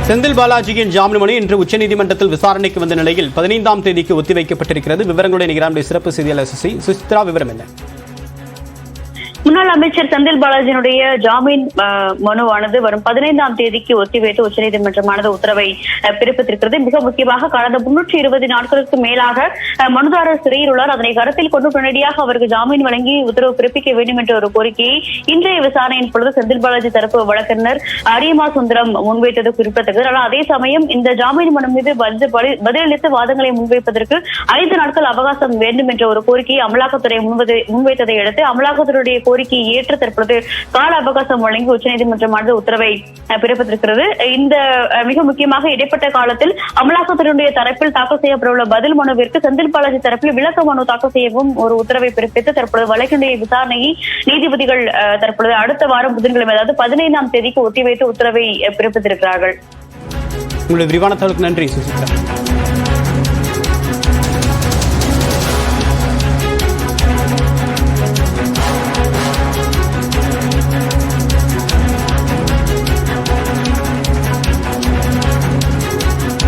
செந்தில் பாலாஜியின் ஜாமீன் மனு இன்று உச்சநீதிமன்றத்தில் விசாரணைக்கு வந்த நிலையில் 15ஆம் தேதிக்கு ஒத்திவைக்கப்பட்டிருக்கிறது. விவரங்களுடைய நிகரானுடைய சிறப்பு செய்தியாளர் சுசித்ரா, விவரம் என்ன? முன்னாள் அமைச்சர் செந்தில் பாலாஜியினுடைய ஜாமீன் மனுவானது வரும் 15ஆம் தேதிக்கு ஒத்திவைத்து உச்சநீதிமன்றமானது உத்தரவை பிறப்பித்திருக்கிறது. மிக முக்கியமாக கடந்த 320 நாட்களுக்கு மேலாக மனுதாரர் சிறையில் உள்ளார். அதனை கருத்தில் கொண்டு உடனடியாக அவருக்கு ஜாமீன் வழங்கி உத்தரவு பிறப்பிக்க வேண்டும் என்ற ஒரு கோரிக்கையை இன்றைய விசாரணையின் பொழுது செந்தில் பாலாஜி தரப்பு வழக்கறிஞர் அரியமா சுந்தரம் முன்வைத்தது குறிப்பிடத்தக்கது. ஆனால் அதே சமயம் இந்த ஜாமீன் மனு மீது பதிலளித்து வாதங்களை முன்வைப்பதற்கு 5 நாட்கள் அவகாசம் வேண்டும் என்ற ஒரு கோரிக்கையை அமலாக்கத்துறை முன்வைத்ததை அடுத்து அமலாக்கத்துறையுடைய கோரிக்கையை ஏற்று தற்பொழுது கால அவகாசம் வழங்கி உச்சநீதிமன்றமானது உத்தரவை பிறப்பித்திருக்கிறது. இந்த மிக முக்கியமாக இடைப்பட்ட காலத்தில் அமலாக்கத்துறையுடைய தரப்பில் தாக்கல் செய்யப்பட்டுள்ள பதில் மனுவிற்கு செந்தில் பாலாஜி தரப்பில் விளக்க மனு தாக்கல் செய்யவும் ஒரு உத்தரவை பிறப்பித்து தற்பொழுது வழக்கினுடைய விசாரணையை நீதிபதிகள் தற்பொழுது அடுத்த வாரம் புதன்கிழமை, அதாவது 15ஆம் தேதிக்கு ஒத்திவைத்து உத்தரவை பிறப்பித்திருக்கிறார்கள். உங்களுடைய விரிவான தகவலுக்கு நன்றி சுசித்ரா.